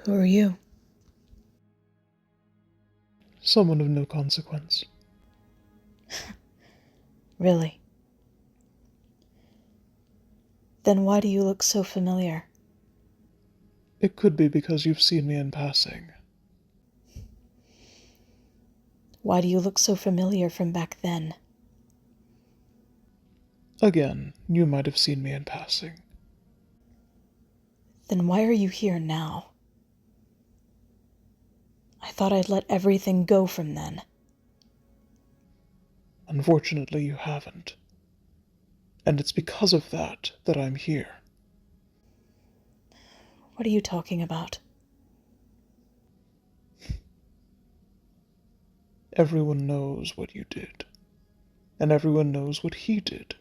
Who are you? Someone of no consequence. Really? Then why do you look so familiar? It could be because you've seen me in passing. Why do you look so familiar from back then? Again, you might have seen me in passing. Then why are you here now? I thought I'd let everything go from then. Unfortunately, you haven't. And it's because of that that I'm here. What are you talking about? Everyone knows what you did. And everyone knows what he did.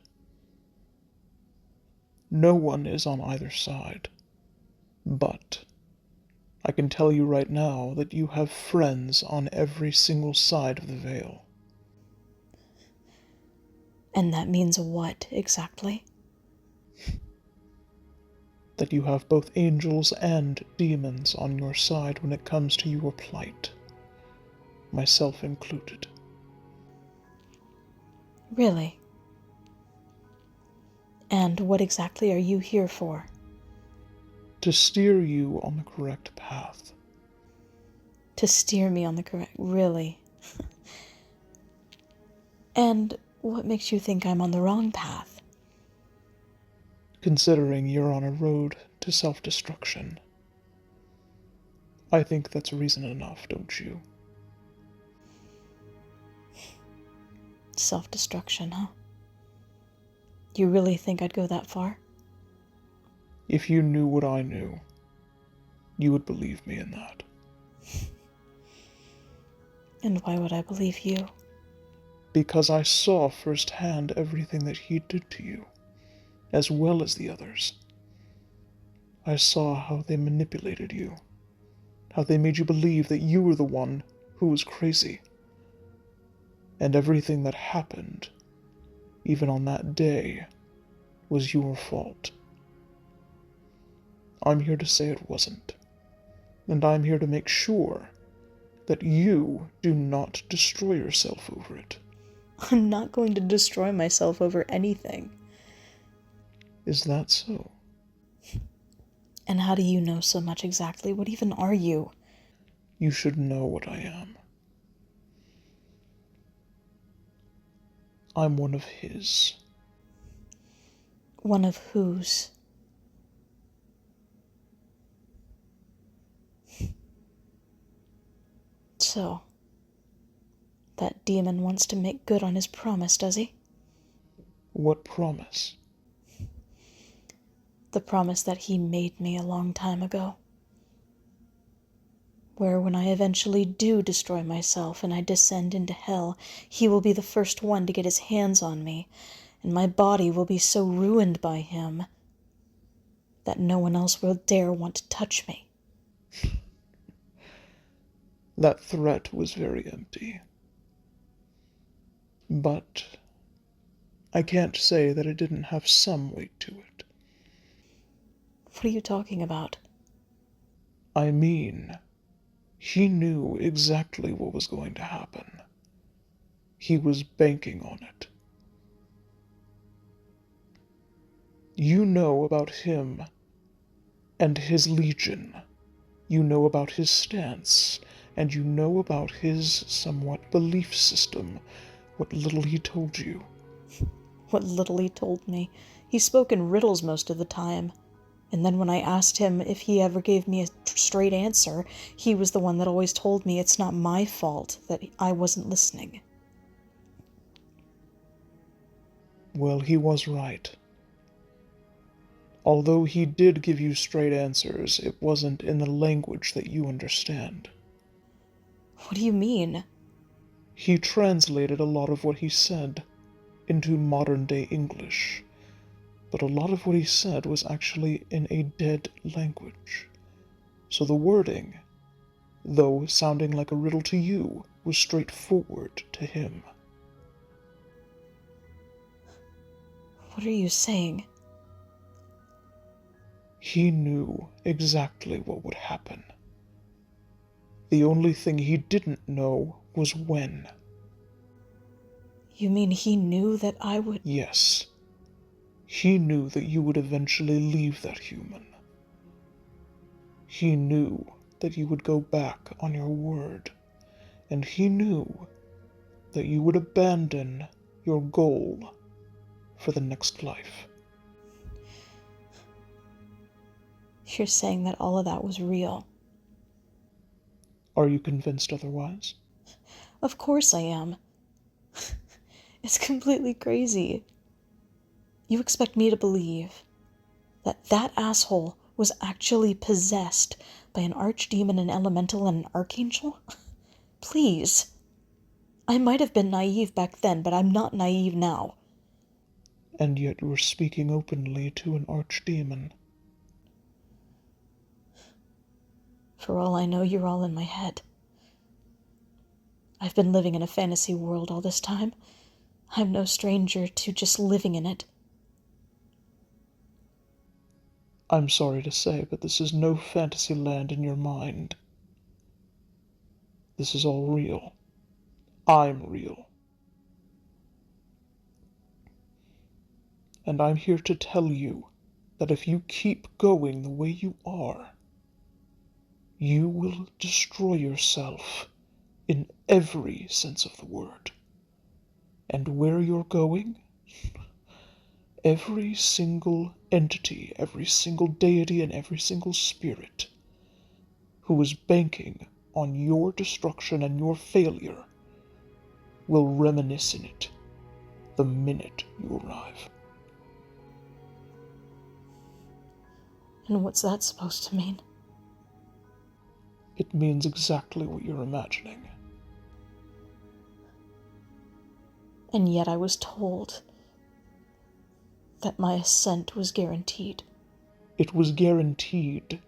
No one is on either side. But I can tell you right now that you have friends on every single side of the veil. And that means what, exactly? That you have both angels and demons on your side when it comes to your plight. Myself included. Really? And what exactly are you here for? To steer you on the correct path. To steer me on the correct... Really? And what makes you think I'm on the wrong path? Considering you're on a road to self-destruction. I think that's reason enough, don't you? Self-destruction, huh? You really think I'd go that far? If you knew what I knew, you would believe me in that. And why would I believe you? Because I saw firsthand everything that he did to you, as well as the others. I saw how they manipulated you, how they made you believe that you were the one who was crazy. And everything that happened, even on that day, was your fault. I'm here to say it wasn't. And I'm here to make sure that you do not destroy yourself over it. I'm not going to destroy myself over anything. Is that so? And how do you know so much exactly? What even are you? You should know what I am. I'm one of his. One of whose? So, that demon wants to make good on his promise, does he? What promise? The promise that he made me a long time ago. Where when I eventually do destroy myself and I descend into hell, he will be the first one to get his hands on me, and my body will be so ruined by him that no one else will dare want to touch me. That threat was very empty. But I can't say that it didn't have some weight to it. What are you talking about? I mean, he knew exactly what was going to happen. He was banking on it. You know about him and his legion. You know about his stance, and you know about his somewhat belief system, what little he told you. What little he told me. He spoke in riddles most of the time. And then when I asked him if he ever gave me a straight answer, he was the one that always told me it's not my fault that I wasn't listening. Well, he was right. Although he did give you straight answers, it wasn't in the language that you understand. What do you mean? He translated a lot of what he said into modern-day English, but a lot of what he said was actually in a dead language. So the wording, though sounding like a riddle to you, was straightforward to him. What are you saying? He knew exactly what would happen. The only thing he didn't know was when. You mean he knew that I would... Yes. He knew that you would eventually leave that human. He knew that you would go back on your word, and he knew that you would abandon your goal for the next life. You're saying that all of that was real? Are you convinced otherwise? Of course I am. It's completely crazy. You expect me to believe that that asshole was actually possessed by an archdemon, an elemental, and an archangel? Please. I might have been naive back then, but I'm not naive now. And yet you were speaking openly to an archdemon. For all I know, you're all in my head. I've been living in a fantasy world all this time. I'm no stranger to just living in it. I'm sorry to say, but this is no fantasy land in your mind. This is all real. I'm real. And I'm here to tell you that if you keep going the way you are, you will destroy yourself in every sense of the word. And where you're going, every single entity, every single deity, and every single spirit who is banking on your destruction and your failure will reminisce in it the minute you arrive. And what's that supposed to mean? It means exactly what you're imagining. And yet I was told that my ascent was guaranteed. It was guaranteed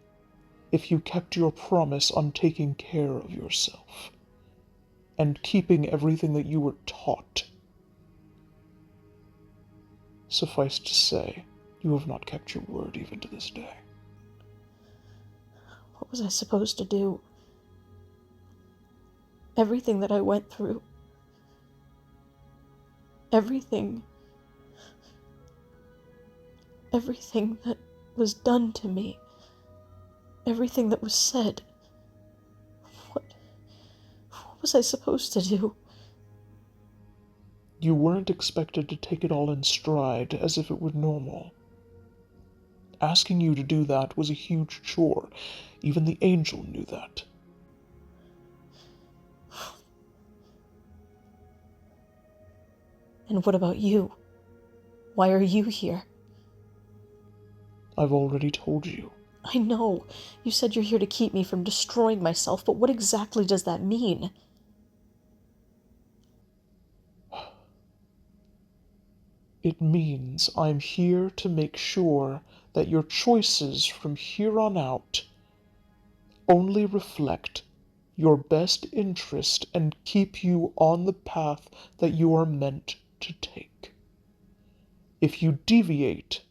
if you kept your promise on taking care of yourself and keeping everything that you were taught. Suffice to say, you have not kept your word even to this day. What was I supposed to do? Everything that I went through, everything that was done to me, everything that was said, what was I supposed to do? You weren't expected to take it all in stride as if it were normal. Asking you to do that was a huge chore. Even the angel knew that. And what about you? Why are you here? I've already told you. I know. You said you're here to keep me from destroying myself, but what exactly does that mean? It means I'm here to make sure that your choices from here on out only reflect your best interest and keep you on the path that you are meant to take. If you deviate,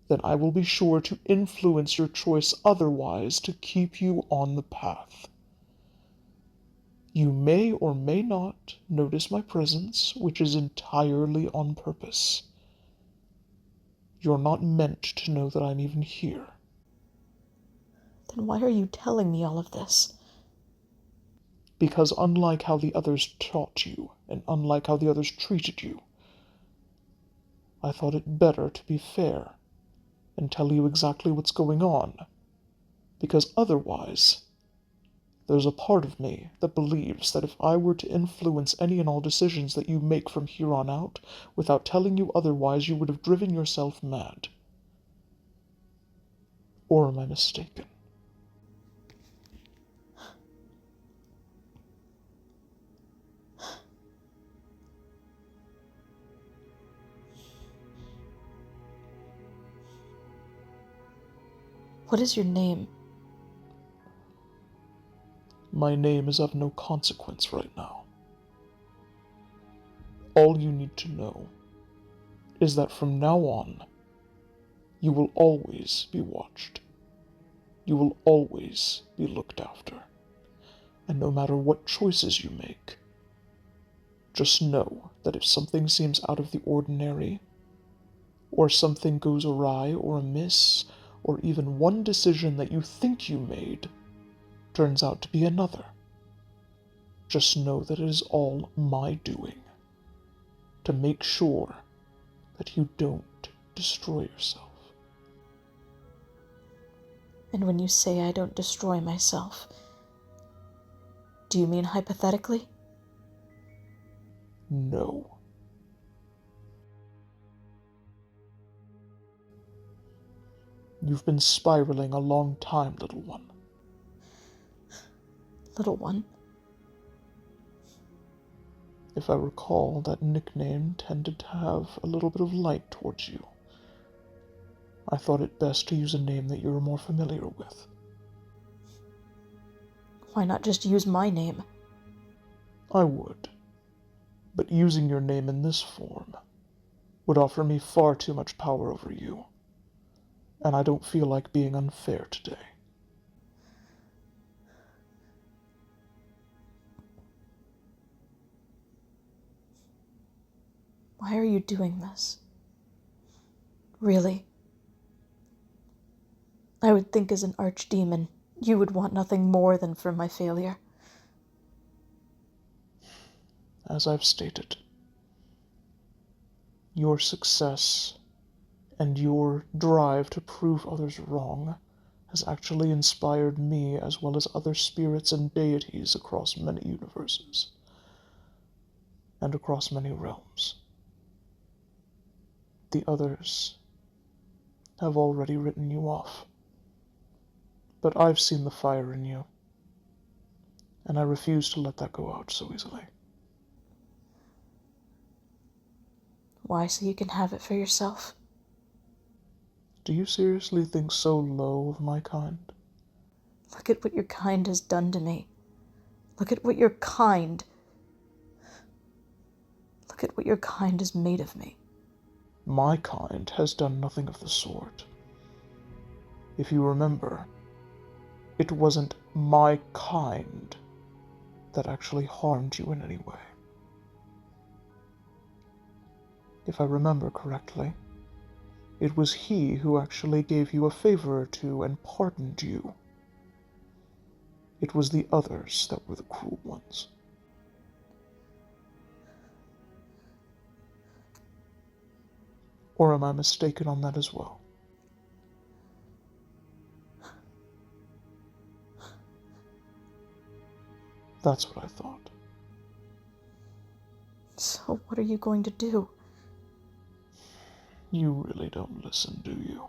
then I will be sure to influence your choice otherwise to keep you on the path. You may or may not notice my presence, which is entirely on purpose. You're not meant to know that I'm even here. Then why are you telling me all of this? Because unlike how the others taught you, and unlike how the others treated you, I thought it better to be fair and tell you exactly what's going on. Because otherwise, there's a part of me that believes that if I were to influence any and all decisions that you make from here on out, without telling you otherwise, you would have driven yourself mad. Or am I mistaken? What is your name? My name is of no consequence right now. All you need to know is that from now on, you will always be watched. You will always be looked after. And no matter what choices you make, just know that if something seems out of the ordinary, or something goes awry or amiss, or even one decision that you think you made turns out to be another, just know that it is all my doing, to make sure that you don't destroy yourself. And when you say I don't destroy myself, do you mean hypothetically? No. You've been spiraling a long time, little one. Little one? If I recall, that nickname tended to have a little bit of light towards you. I thought it best to use a name that you were more familiar with. Why not just use my name? I would, but using your name in this form would offer me far too much power over you, and I don't feel like being unfair today. Why are you doing this? Really? I would think as an archdemon, you would want nothing more than for my failure. As I've stated, your success and your drive to prove others wrong has actually inspired me as well as other spirits and deities across many universes and across many realms. The others have already written you off, but I've seen the fire in you, and I refuse to let that go out so easily. Why, so you can have it for yourself? Do you seriously think so low of my kind? Look at what your kind has done to me. Look at what your kind... Look at what your kind has made of me. My kind has done nothing of the sort. If you remember, it wasn't my kind that actually harmed you in any way. If I remember correctly, it was he who actually gave you a favor or two and pardoned you. It was the others that were the cruel ones. Or am I mistaken on that as well? That's what I thought. So what are you going to do? You really don't listen, do you?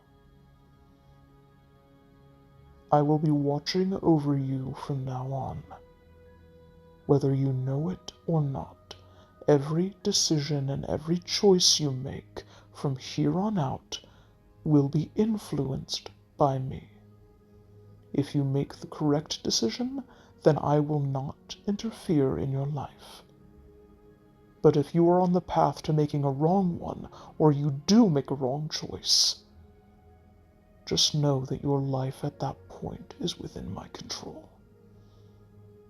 I will be watching over you from now on. Whether you know it or not, every decision and every choice you make from here on out will be influenced by me. If you make the correct decision, then I will not interfere in your life. But if you are on the path to making a wrong one, or you do make a wrong choice, just know that your life at that point is within my control.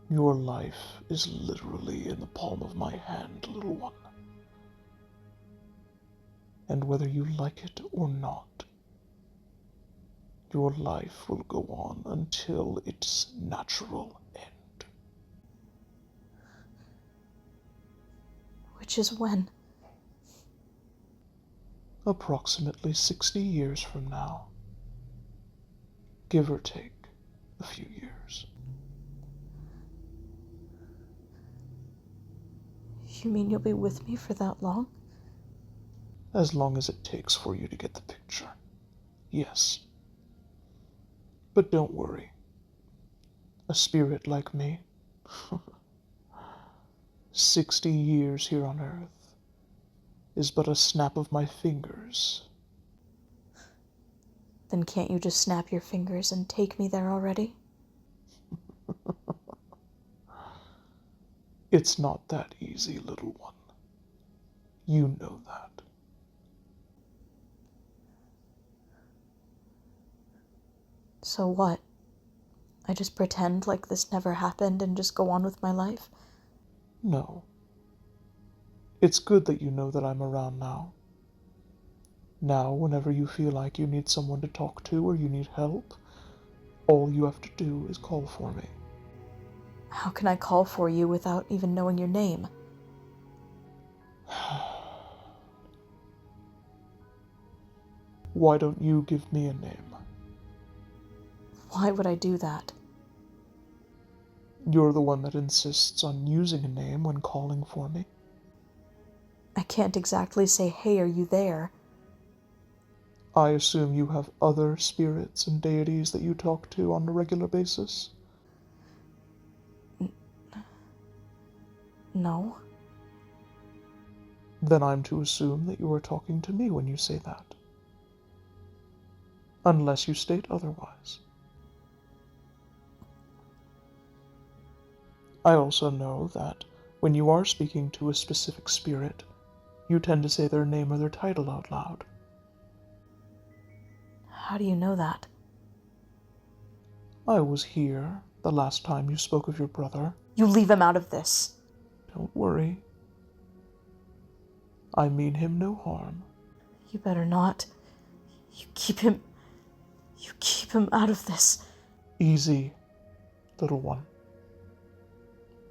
Your life is literally in the palm of my hand, little one. And whether you like it or not, your life will go on until its natural end. Which is when? Approximately 60 years from now. Give or take a few years. You mean you'll be with me for that long? As long as it takes for you to get the picture. Yes. But don't worry. A spirit like me, 60 years here on Earth, is but a snap of my fingers. Then can't you just snap your fingers and take me there already? It's not that easy, little one. You know that. So what? I just pretend like this never happened and just go on with my life? No. It's good that you know that I'm around now. Now, whenever you feel like you need someone to talk to or you need help, all you have to do is call for me. How can I call for you without even knowing your name? Why don't you give me a name? Why would I do that? You're the one that insists on using a name when calling for me. I can't exactly say, "Hey, are you there?" I assume you have other spirits and deities that you talk to on a regular basis? No. Then I'm to assume that you are talking to me when you say that. Unless you state otherwise. I also know that when you are speaking to a specific spirit, you tend to say their name or their title out loud. How do you know that? I was here the last time you spoke of your brother. You leave him out of this. Don't worry. I mean him no harm. You better not. You keep him out of this. Easy, little one.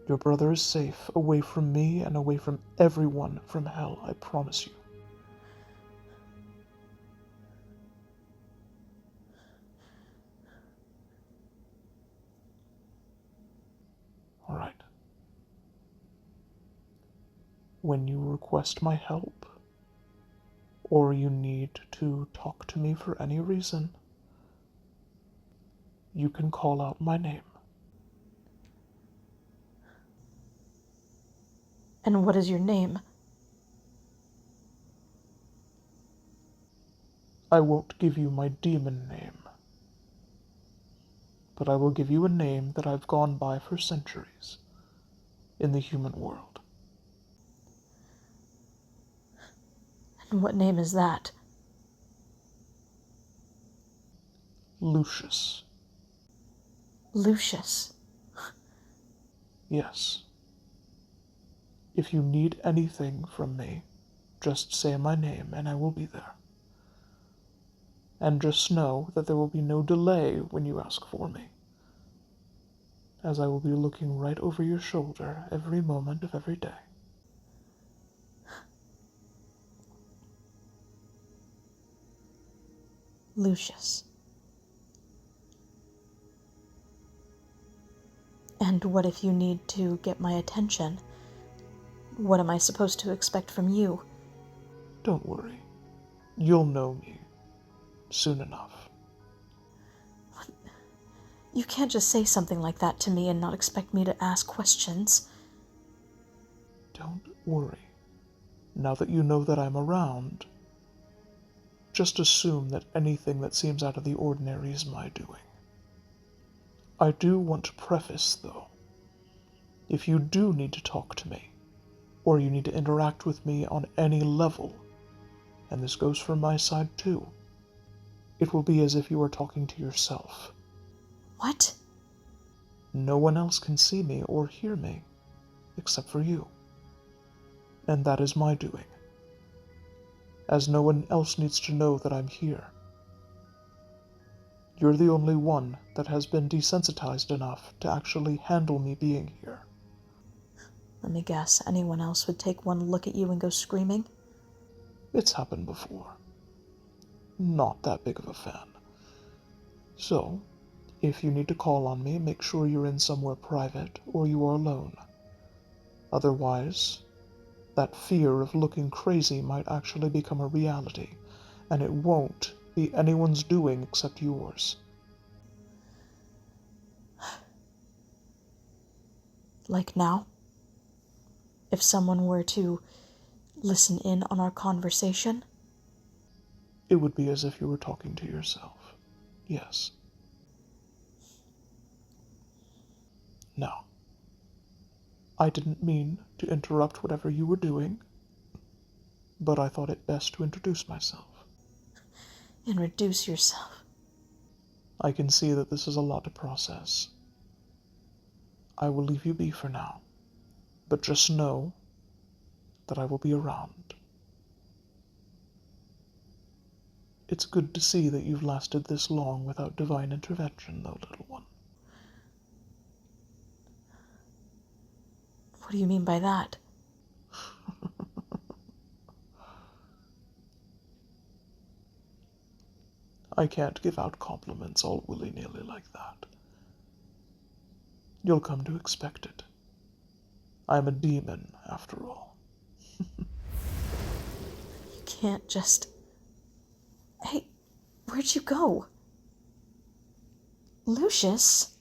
Your brother is safe, away from me and away from everyone from hell, I promise you. All right. When you request my help, or you need to talk to me for any reason, you can call out my name. And what is your name? I won't give you my demon name, but I will give you a name that I've gone by for centuries in the human world. And what name is that? Lucius. Lucius. Yes. If you need anything from me, just say my name and I will be there. And just know that there will be no delay when you ask for me, as I will be looking right over your shoulder every moment of every day. Lucius. And what if you need to get my attention? What am I supposed to expect from you? Don't worry. You'll know me soon enough. You can't just say something like that to me and not expect me to ask questions. Don't worry. Now that you know that I'm around, just assume that anything that seems out of the ordinary is my doing. I do want to preface, though, if you do need to talk to me, or you need to interact with me on any level, and this goes from my side too, it will be as if you were talking to yourself. What? No one else can see me or hear me, except for you. And that is my doing, as no one else needs to know that I'm here. You're the only one that has been desensitized enough to actually handle me being here. Let me guess, anyone else would take one look at you and go screaming? It's happened before. Not that big of a fan. So, if you need to call on me, make sure you're in somewhere private or you are alone. Otherwise, that fear of looking crazy might actually become a reality, and it won't be anyone's doing except yours. Like now? If someone were to listen in on our conversation? It would be as if you were talking to yourself. Yes. Now, I didn't mean to interrupt whatever you were doing, but I thought it best to introduce myself. Introduce yourself. I can see that this is a lot to process. I will leave you be for now, but just know that I will be around. It's good to see that you've lasted this long without divine intervention, though, little one. What do you mean by that? I can't give out compliments all willy-nilly like that. You'll come to expect it. I'm a demon, after all. You can't just... Hey, where'd you go? Lucius?